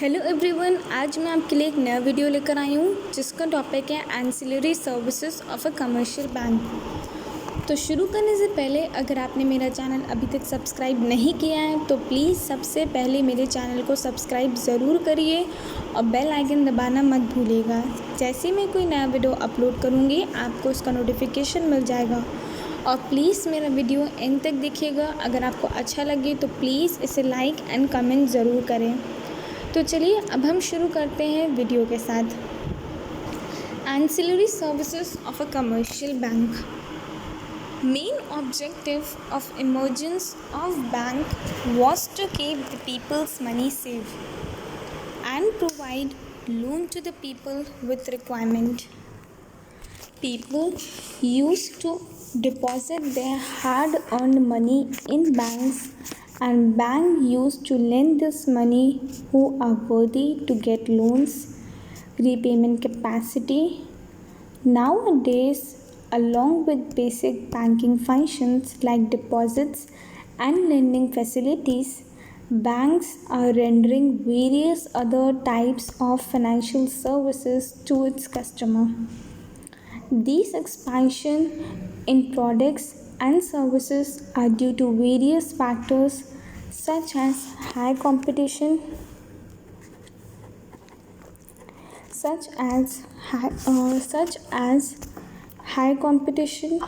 Hello everyone, आज मैं आपके लिए एक नया वीडियो लेकर आई हूँ जिसका टॉपिक है ancillary services of a commercial bank. तो शुरू करने से पहले अगर आपने मेरा चैनल अभी तक सब्सक्राइब नहीं किया है तो प्लीज़ सबसे पहले मेरे चैनल को सब्सक्राइब ज़रूर करिए और बेल आइकन दबाना मत भूलिएगा। जैसे ही मैं कोई नया वीडियो अपलोड करूँगी आपको उसका नोटिफिकेशन मिल जाएगा। और प्लीज़ मेरा वीडियो एंड तक देखिएगा। अगर आपको अच्छा लगे तो प्लीज़ इसे लाइक एंड कमेंट ज़रूर करें। तो चलिए अब हम शुरू करते हैं वीडियो के साथ। Ancillary services of a commercial bank. Main objective of emergence of bank was to keep the people's money safe and provide loan to the people with requirement. People used to deposit their hard-earned money in banks, and banks used to lend this money who are worthy to get loans, repayment capacity. Nowadays, along with basic banking functions like deposits and lending facilities, banks are rendering various other types of financial services to its customer. These expansion in products and services are due to various factors such as high competition, such as high competition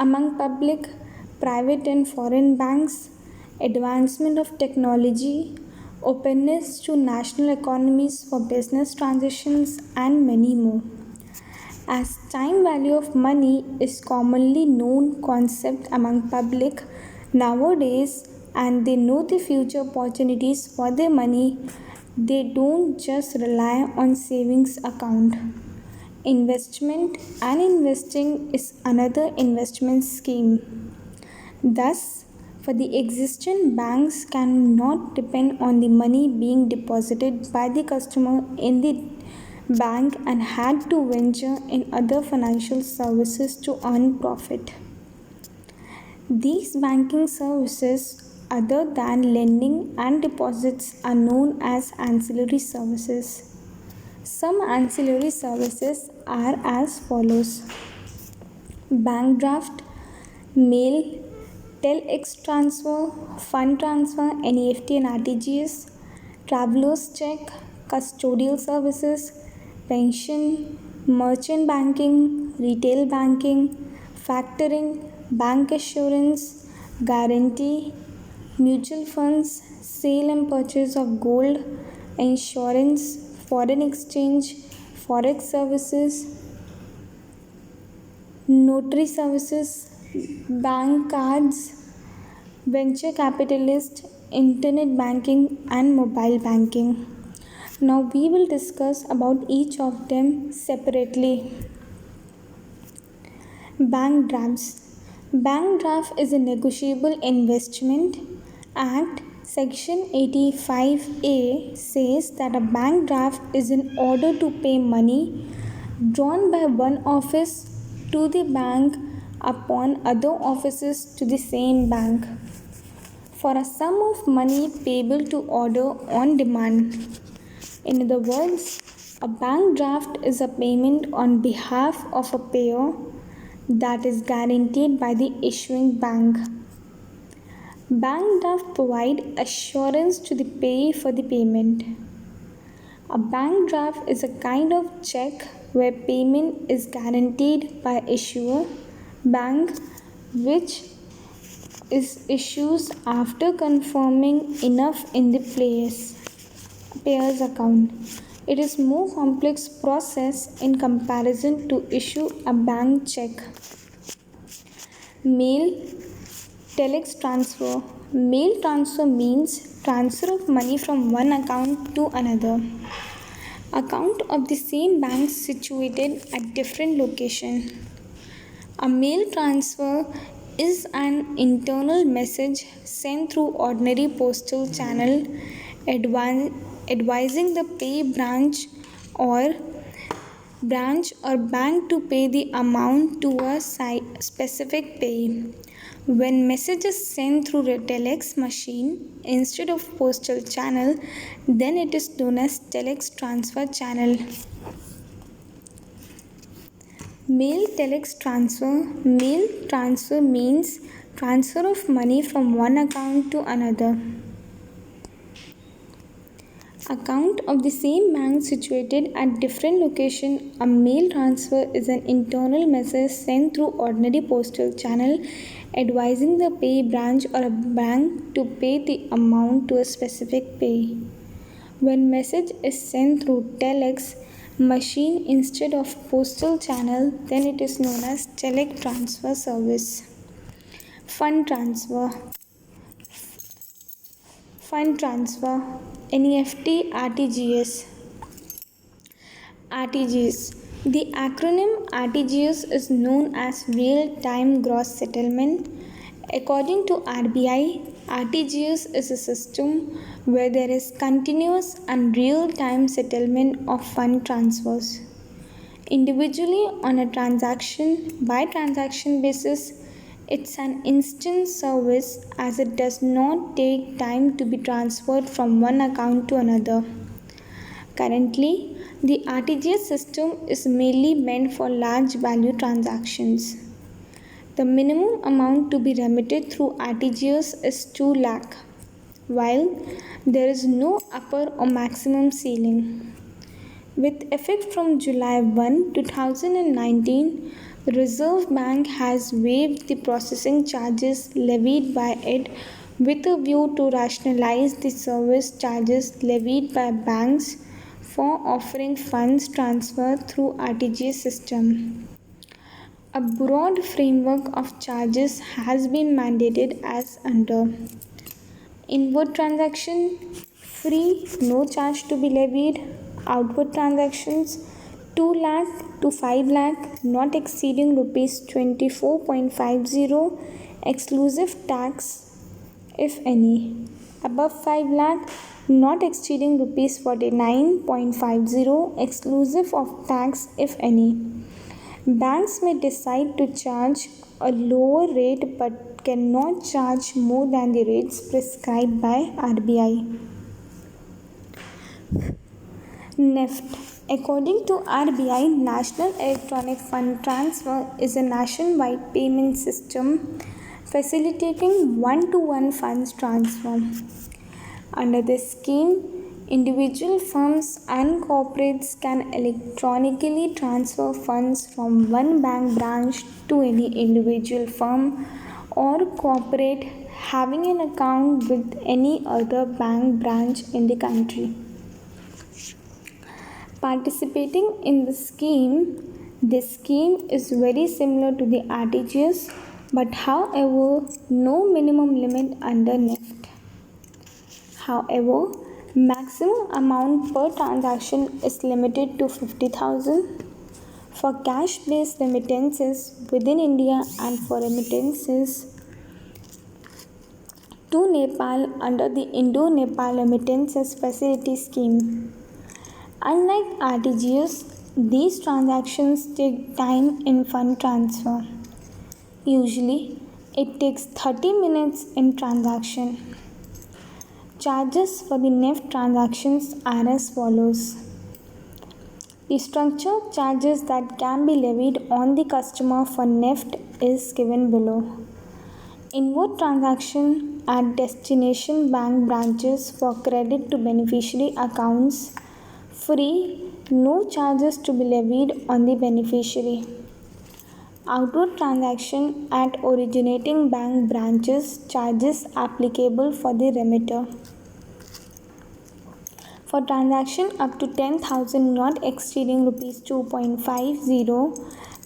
among public, private and foreign banks, advancement of technology, openness to national economies for business transactions and many more. As time value of money is commonly known concept among public nowadays and they know the future opportunities for their money, they don't just rely on savings account. Investment and investing is another investment scheme. Thus, for the existing banks cannot depend on the money being deposited by the customer in the bank and had to venture in other financial services to earn profit. These banking services other than lending and deposits are known as ancillary services. Some ancillary services are as follows: bank draft, mail, telex transfer, fund transfer, NEFT and RTGS, traveler's check, custodial services, pension, merchant banking, retail banking, factoring, bank assurance, guarantee, mutual funds, sale and purchase of gold, insurance, foreign exchange, forex services, notary services, bank cards, venture capitalist, internet banking and mobile banking. Now we will discuss about each of them separately. Bank drafts. Bank draft is a negotiable investment act. Section 85A says that a bank draft is in order to pay money drawn by one office to the bank upon other offices to the same bank for a sum of money payable to order on demand. In other words, a bank draft is a payment on behalf of a payer that is guaranteed by the issuing bank. Bank draft provide assurance to the payee for the payment. A bank draft is a kind of check where payment is guaranteed by issuer bank, which is issues after confirming enough in the payer's account. It is more complex process in comparison to issue a bank check. Mail telex transfer. Mail transfer means transfer of money from one account to another. Account of the same bank situated at different location. A mail transfer is an internal message sent through ordinary postal channel advising the pay branch or bank to pay the amount to a specific pay. When message is sent through a telex machine instead of postal channel, then it is known as telex transfer channel. Mail telex transfer. Mail transfer means transfer of money from one account to another. Account of the same bank situated at different location. A mail transfer is an internal message sent through ordinary postal channel advising the pay branch or a bank to pay the amount to a specific pay. When message is sent through telex machine instead of postal channel, then it is known as telex transfer service. Fund transfer. Fund transfer, NEFT, RTGS. RTGS. The acronym RTGS is known as Real Time Gross Settlement. According to RBI, RTGS is a system where there is continuous and real time settlement of fund transfers. Individually on a transaction by transaction basis, it's an instant service as it does not take time to be transferred from one account to another. Currently, the RTGS system is mainly meant for large value transactions. The minimum amount to be remitted through RTGS is 2 lakh, while there is no upper or maximum ceiling. With effect from July 1, 2019, the Reserve Bank has waived the processing charges levied by it with a view to rationalize the service charges levied by banks for offering funds transfer through RTGS system. A broad framework of charges has been mandated as under: inward transaction free, no charge to be levied. Outward transactions 2 lakh to 5 lakh not exceeding rupees 24.50 exclusive tax if any. Above 5 lakh not exceeding rupees 49.50 exclusive of tax if any. Banks may decide to charge a lower rate but cannot charge more than the rates prescribed by RBI. NEFT. According to RBI, National Electronic Fund Transfer is a nationwide payment system facilitating one-to-one funds transfer. Under this scheme, individual firms and corporates can electronically transfer funds from one bank branch to any individual firm or corporate having an account with any other bank branch in the country. Participating in this scheme is very similar to the RTGS, but however, no minimum limit under NEFT. However, maximum amount per transaction is limited to 50,000 for cash-based remittances within India and for remittances to Nepal under the Indo-Nepal Remittances Facility Scheme. Unlike RTGS, these transactions take time in fund transfer. Usually, it takes 30 minutes in transaction. Charges for the NEFT transactions are as follows. The structured charges that can be levied on the customer for NEFT is given below. Inward transaction at destination bank branches for credit to beneficiary accounts free, no charges to be levied on the beneficiary. Outward transaction at originating bank branches, charges applicable for the remitter. For transaction up to 10,000 not exceeding rupees 2.50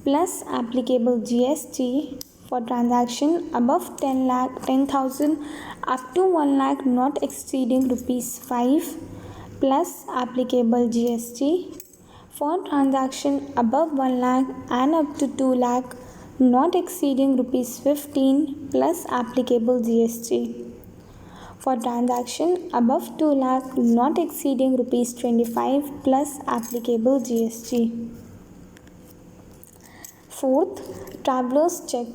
plus applicable GST. For transaction above 10,000 up to 1 lakh not exceeding rupees 5 plus applicable GST. For transaction above 1 lakh and up to 2 lakh not exceeding rupees 15 plus applicable GST. For transaction above 2 lakh not exceeding rupees 25 plus applicable GST. Fourth, traveler's check.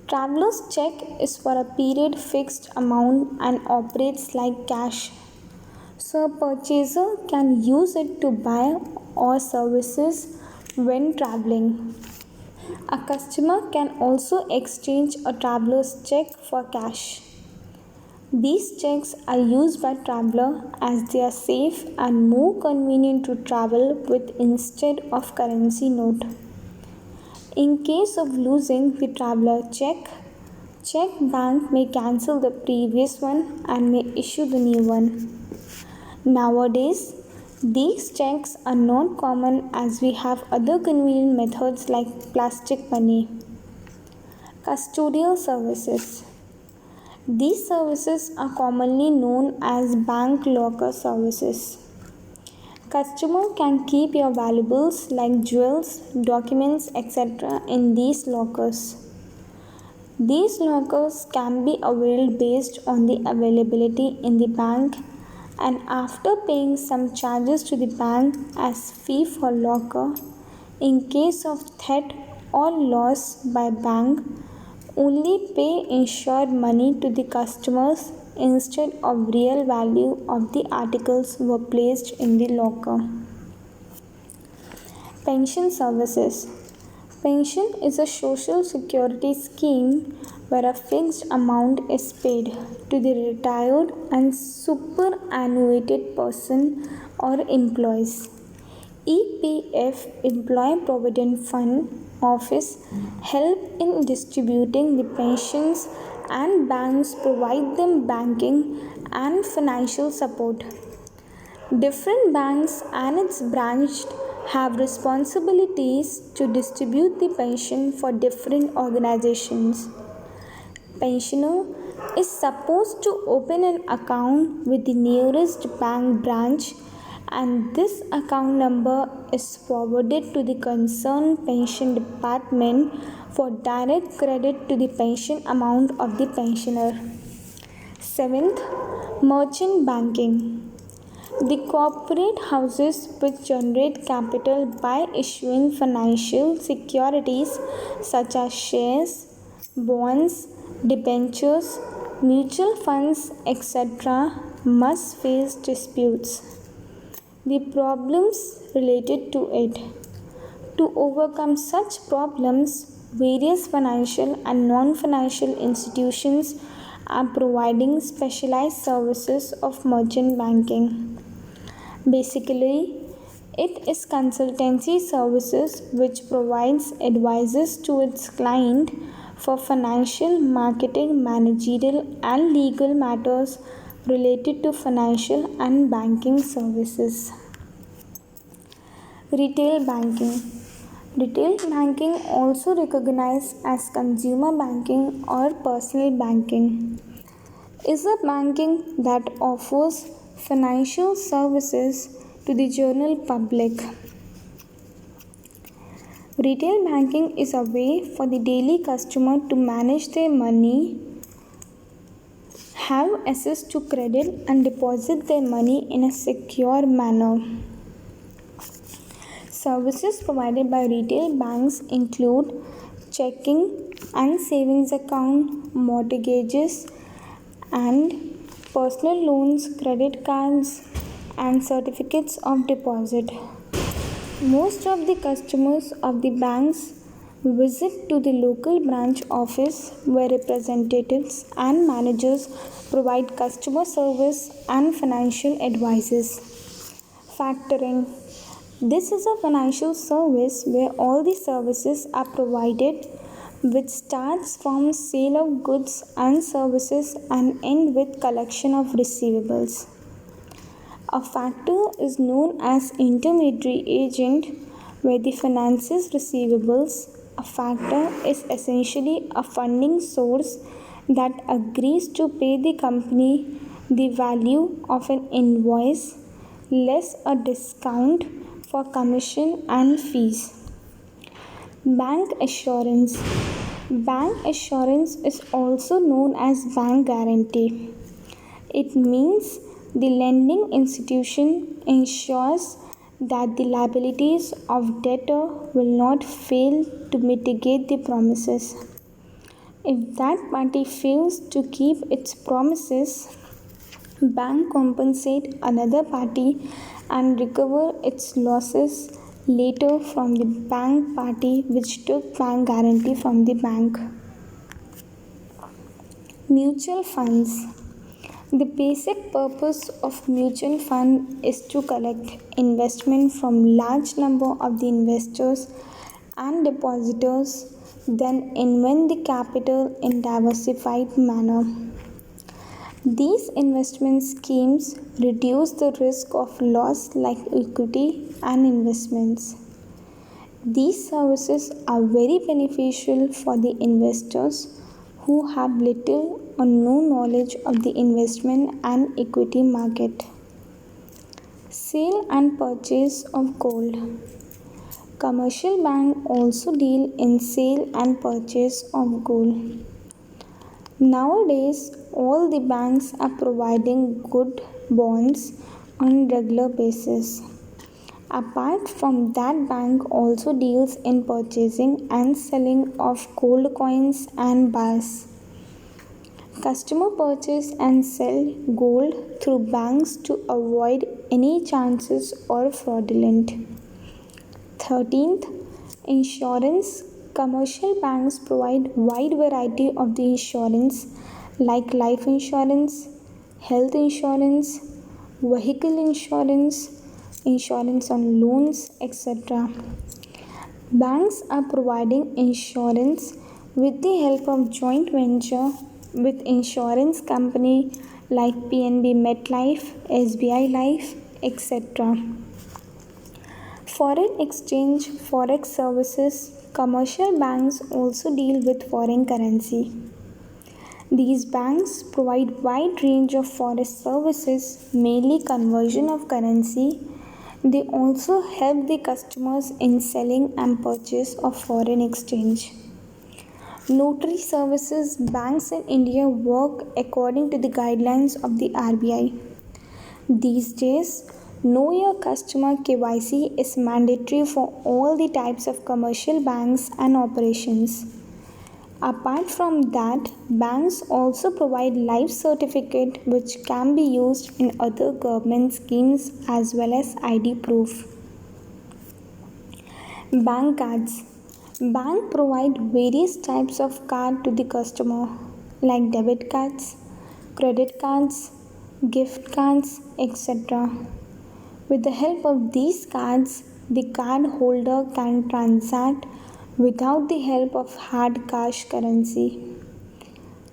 Traveler's check is for a period fixed amount and operates like cash. So a purchaser can use it to buy or services when traveling. A customer can also exchange a traveler's check for cash. These checks are used by traveler as they are safe and more convenient to travel with instead of currency note. In case of losing the traveler check bank may cancel the previous one and may issue the new one. Nowadays, these checks are not common as we have other convenient methods like plastic money. Custodial services. These services are commonly known as bank locker services. Customer can keep your valuables like jewels, documents, etc. in these lockers. These lockers can be availed based on the availability in the bank and after paying some charges to the bank as fee for locker. In case of theft or loss by bank, only pay insured money to the customers instead of real value of the articles were placed in the locker. Pension services. Pension is a social security scheme where a fixed amount is paid to the retired and superannuated person or employees. EPF Employee Provident Fund Office help in distributing the pensions and banks provide them banking and financial support. Different banks and its branch have responsibilities to distribute the pension for different organizations. Pensioner is supposed to open an account with the nearest bank branch and this account number is forwarded to the concerned pension department for direct credit to the pension amount of the pensioner. 7th, merchant banking. The corporate houses which generate capital by issuing financial securities such as shares, bonds, debentures, mutual funds, etc. must face disputes. The problems related to it. To overcome such problems, various financial and non-financial institutions are providing specialized services of merchant banking. Basically, it is consultancy services which provides advices to its client for financial, marketing, managerial and legal matters related to financial and banking services. Retail banking. Retail banking, also recognized as consumer banking or personal banking, is a banking that offers financial services to the general public. Retail banking is a way for the daily customer to manage their money, have access to credit and deposit their money in a secure manner. Services provided by retail banks include checking and savings account, mortgages and personal loans, credit cards and certificates of deposit. Most of the customers of the banks visit to the local branch office where representatives and managers provide customer service and financial advices. Factoring. This is a financial service where all the services are provided, which starts from sale of goods and services and end with collection of receivables. A factor is known as intermediary agent where the finances receivables. A factor is essentially a funding source that agrees to pay the company the value of an invoice less a discount for commission and fees. Bank assurance. Bank assurance is also known as bank guarantee. It means the lending institution ensures that the liabilities of debtor will not fail to mitigate the promises. If that party fails to keep its promises, bank compensate another party and recover its losses later from the bank party which took bank guarantee from the bank. Mutual funds. The basic purpose of mutual fund is to collect investment from large number of the investors and depositors, then invest the capital in diversified manner. These investment schemes reduce the risk of loss like equity and investments. These services are very beneficial for the investors who have little or no knowledge of the investment and equity market. Sale and purchase of gold. Commercial banks also deal in sale and purchase of gold. Nowadays, all the banks are providing good bonds on regular basis. Apart from that, bank also deals in purchasing and selling of gold coins and bars. Customer purchase and sell gold through banks to avoid any chances or fraudulent. 13th, insurance. Commercial banks provide wide variety of the insurance like life insurance, health insurance, vehicle insurance, insurance on loans, etc. Banks are providing insurance with the help of joint venture with insurance company like PNB MetLife, SBI Life, etc. Foreign exchange, forex services. Commercial banks also deal with foreign currency. These banks provide wide range of forex services, mainly conversion of currency. They also help the customers in selling and purchase of foreign exchange. Notary services. Banks in India work according to the guidelines of the RBI. These days, Know Your Customer KYC is mandatory for all the types of commercial banks and operations. Apart from that, banks also provide life certificate which can be used in other government schemes as well as ID proof. Bank cards. Bank provide various types of card to the customer like debit cards, credit cards, gift cards, etc. With the help of these cards, the card holder can transact without the help of hard cash currency.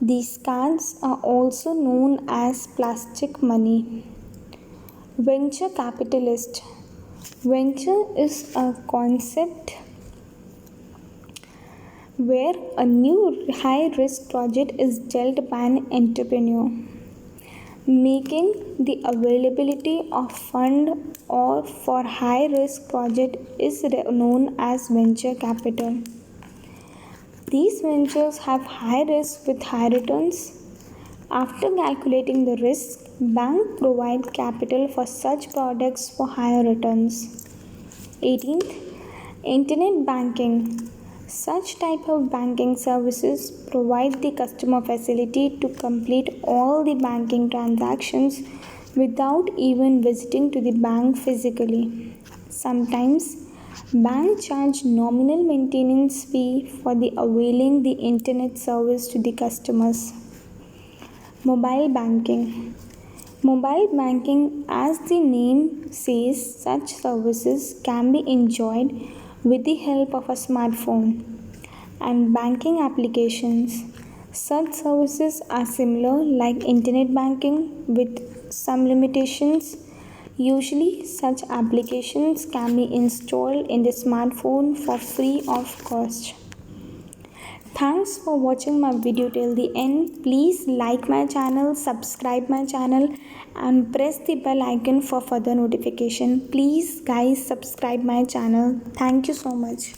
These cards are also known as plastic money. Venture capitalist. Venture is a concept where a new high risk project is dealt by an entrepreneur, making the availability of fund or for high risk project is known as venture capital. These ventures have high risk with high returns. After calculating the risk, bank provide capital for such products for higher returns. 18th, internet banking. Such type of banking services provide the customer facility to complete all the banking transactions without even visiting to the bank physically. Sometimes bank charge nominal maintenance fee for the availing the internet service to the customers. Mobile banking. Mobile banking, as the name says, such services can be enjoyed with the help of a smartphone and banking applications. Such services are similar like internet banking with some limitations. Usually, such applications can be installed in the smartphone for free of cost. Thanks for watching my video till the end. Please like my channel, subscribe my channel and press the bell icon for further notification. Please guys subscribe my channel. Thank you so much.